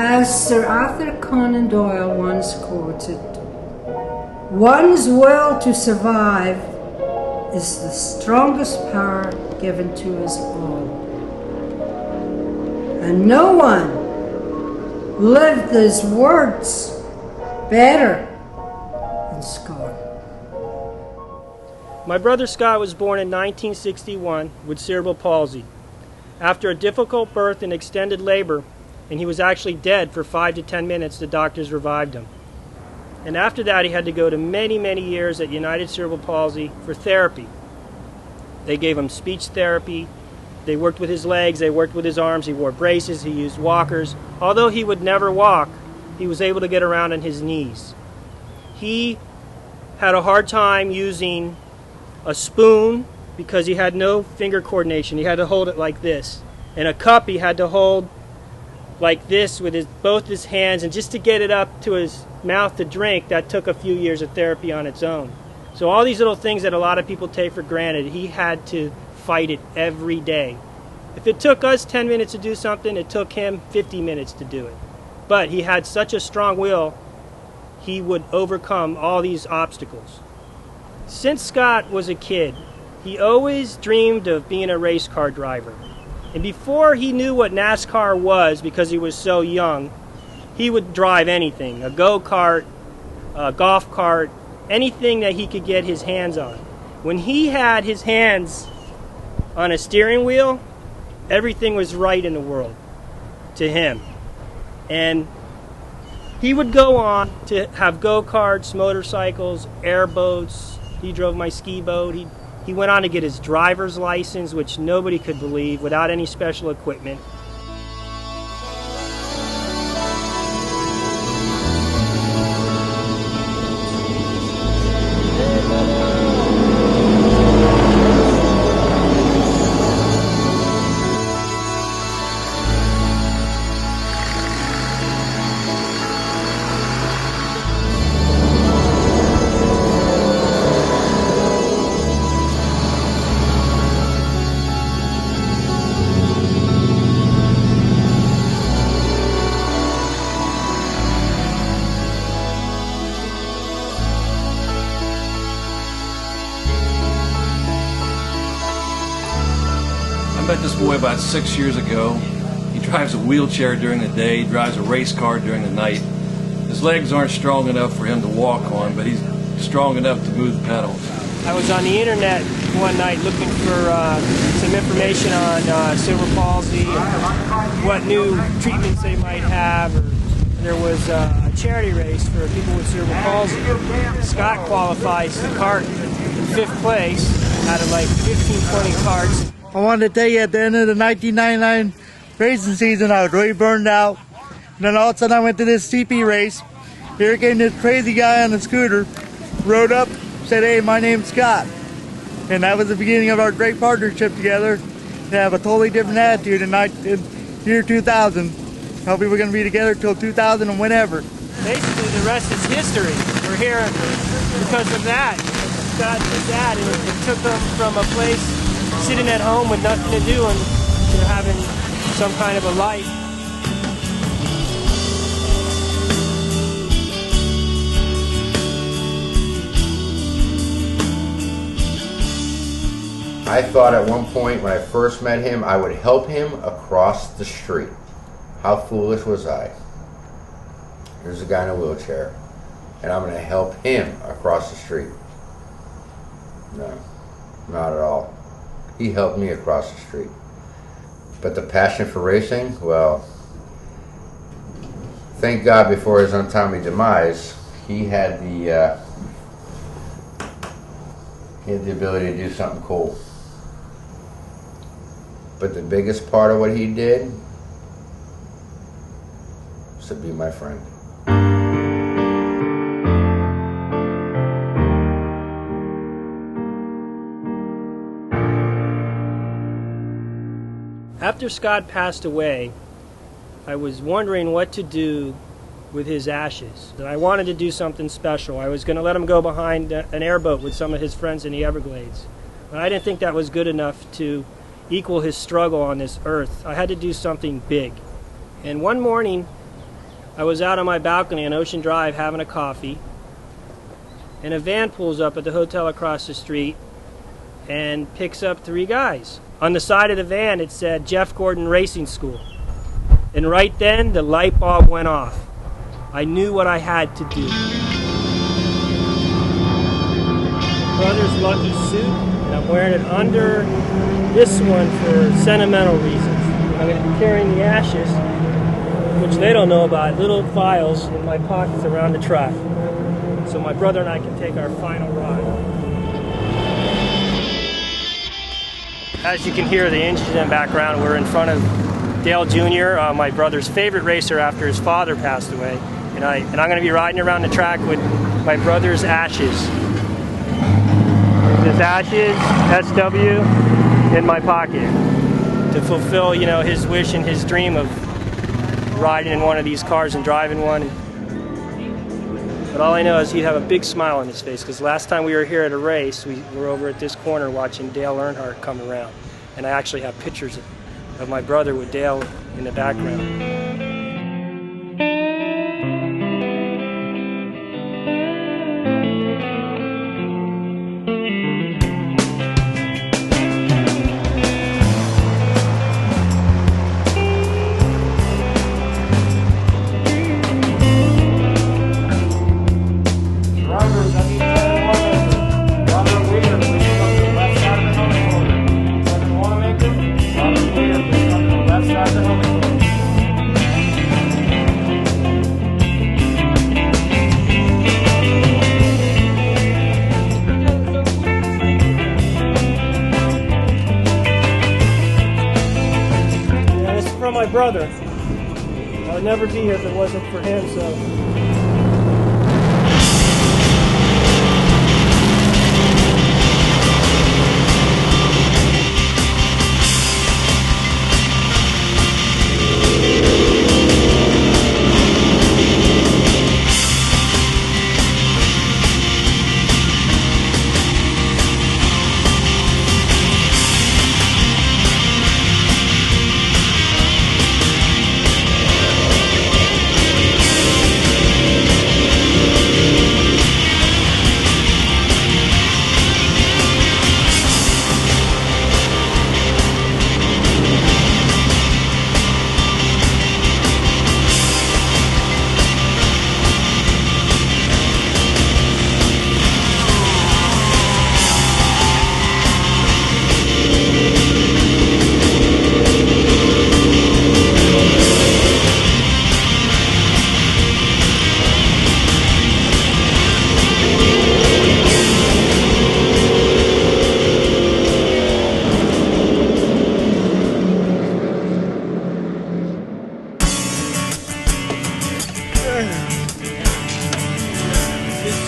As Sir Arthur Conan Doyle once quoted, "One's will to survive is the strongest power given to us all." And no one lived these words better than Scott. My brother Scott was born in 1961 with cerebral palsy. After a difficult birth and extended labor, and he was actually dead for 5 to 10 minutes, the doctors revived him. And after that, he had to go to many years at United Cerebral Palsy for therapy. They gave him speech therapy. They worked with his legs. They worked with his arms. He wore braces. He used walkers. Although he would never walk, he was able to get around on his knees. He had a hard time using a spoon because he had no finger coordination. He had to hold it like this. And a cup he had to hold like this with both his hands, and just to get it up to his mouth to drink, that took a few years of therapy on its own. So all these little things that a lot of people take for granted, he had to fight it every day. If it took us 10 minutes to do something, it took him 50 minutes to do it. But he had such a strong will, he would overcome all these obstacles. Since Scott was a kid, he always dreamed of being a race car driver. And before he knew what NASCAR was, because he was so young, he would drive anything, a go-kart, a golf cart, anything that he could get his hands on. When he had his hands on a steering wheel, everything was right in the world to him. And he would go on to have go-karts, motorcycles, airboats. He drove my ski boat. He went on to get his driver's license, which nobody could believe, without any special equipment. I met this boy about 6 years ago. He drives a wheelchair during the day, drives a race car during the night. His legs aren't strong enough for him to walk on, but he's strong enough to move the pedals. I was on the internet one night looking for some information on cerebral palsy and what new treatments they might have. There was a charity race for people with cerebral palsy. Scott qualifies the cart in 5th place out of like 15, 20 carts. I wanted to tell you, at the end of the 1999 racing season, I was really burned out. And then all of a sudden I went to this CP race. Here came this crazy guy on a scooter, rode up, said, "Hey, my name's Scott." And that was the beginning of our great partnership together to have a totally different attitude in year 2000. Hopefully we're going to be together till 2000 and whenever. Basically, the rest is history. We're here because of that. Scott did that, and it took them from a place sitting at home with nothing to do and to having some kind of a life. I thought at one point when I first met him, I would help him across the street. How foolish was I? Here's a guy in a wheelchair, and I'm going to help him across the street. No, not at all. He helped me across the street. But the passion for racing, well, thank God before his untimely demise, he had the ability to do something cool. But the biggest part of what he did was to be my friend. After Scott passed away, I was wondering what to do with his ashes. And I wanted to do something special. I was going to let him go behind an airboat with some of his friends in the Everglades. But I didn't think that was good enough to equal his struggle on this earth. I had to do something big. And one morning, I was out on my balcony on Ocean Drive having a coffee, and a van pulls up at the hotel across the street and picks up 3 guys. On the side of the van it said Jeff Gordon Racing School. And right then the light bulb went off. I knew what I had to do. Brother's lucky suit, and I'm wearing it under this one for sentimental reasons. I'm going to be carrying the ashes, which they don't know about, little vials in my pockets around the track. So my brother and I can take our final ride. As you can hear the engine in the background, we're in front of Dale Jr., my brother's favorite racer after his father passed away. And I'm going to be riding around the track with my brother's ashes. His ashes, SW, in my pocket to fulfill, you know, his wish and his dream of riding in one of these cars and driving one. But all I know is he'd have a big smile on his face, because last time we were here at a race, we were over at this corner watching Dale Earnhardt come around. And I actually have pictures of my brother with Dale in the background. My brother. I would never be here if it wasn't for him, so.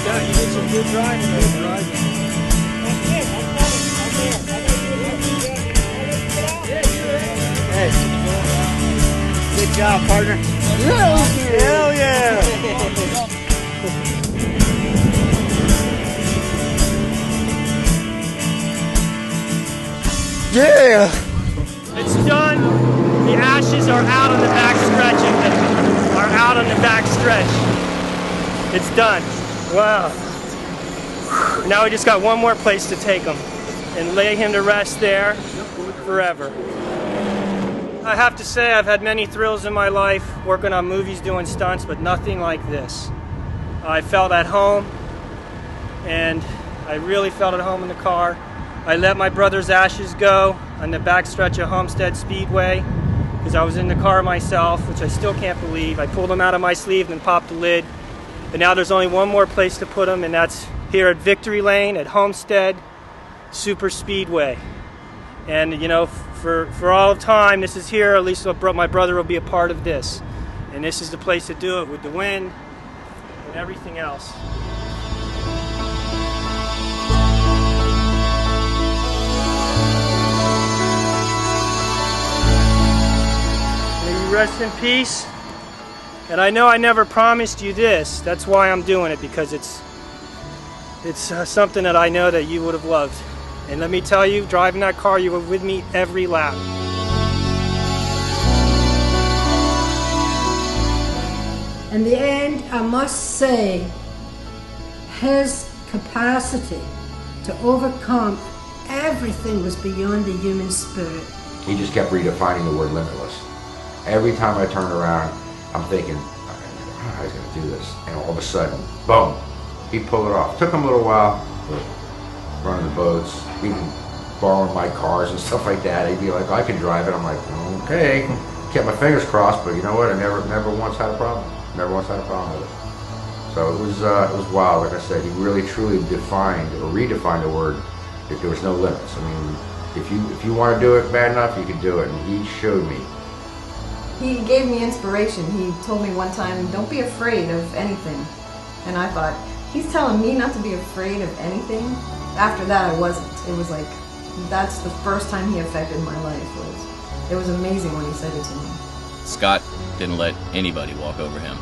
Scott, you did some good driving there, right? Hey, good job, partner. Hell yeah! Yeah! It's done. The ashes are out on the back stretch of it. Are out on the back stretch. It's done. Wow. Now we just got one more place to take him and lay him to rest there forever. I have to say I've had many thrills in my life working on movies, doing stunts, but nothing like this. I felt at home, and I really felt at home in the car. I let my brother's ashes go on the back stretch of Homestead Speedway because I was in the car myself, which I still can't believe. I pulled them out of my sleeve and popped the lid. And now there's only one more place to put them, and that's here at Victory Lane at Homestead Super Speedway. And you know, for all time, this is here. At least my brother will be a part of this. And this is the place to do it with the wind and everything else. May you rest in peace. And I know I never promised you this. That's why I'm doing it, because it's something that I know that you would have loved. And let me tell you, driving that car, you were with me every lap. In the end, I must say, his capacity to overcome everything was beyond the human spirit. He just kept redefining the word limitless. Every time I turned around, I'm thinking, I don't know how he's going to do this. And all of a sudden, boom, he pulled it off. Took him a little while, running the boats, even borrowing my cars and stuff like that. He'd be like, I can drive it. I'm like, okay. Kept my fingers crossed, but you know what? I never once had a problem. Never once had a problem with it. So it was wild. Like I said, he really truly defined or redefined the word that there was no limits. I mean, if you want to do it bad enough, you can do it. And he showed me. He gave me inspiration. He told me one time, don't be afraid of anything. And I thought, he's telling me not to be afraid of anything? After that, I wasn't. It was like, that's the first time he affected my life. It was amazing when he said it to me. Scott didn't let anybody walk over him.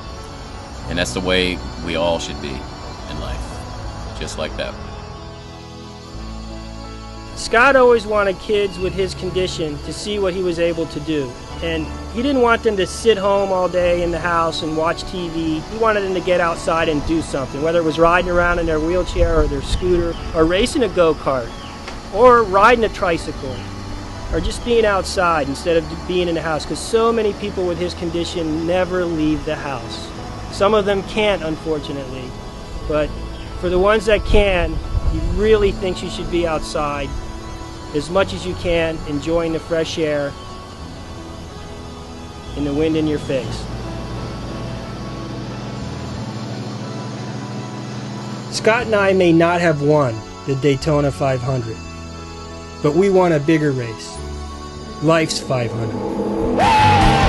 And that's the way we all should be in life. Just like that. Scott always wanted kids with his condition to see what he was able to do. And he didn't want them to sit home all day in the house and watch TV. He wanted them to get outside and do something, whether it was riding around in their wheelchair or their scooter, or racing a go-kart, or riding a tricycle, or just being outside instead of being in the house, because so many people with his condition never leave the house. Some of them can't, unfortunately, but for the ones that can, he really thinks you should be outside as much as you can, enjoying the fresh air and the wind in your face. Scott and I may not have won the Daytona 500, but we won a bigger race, life's 500.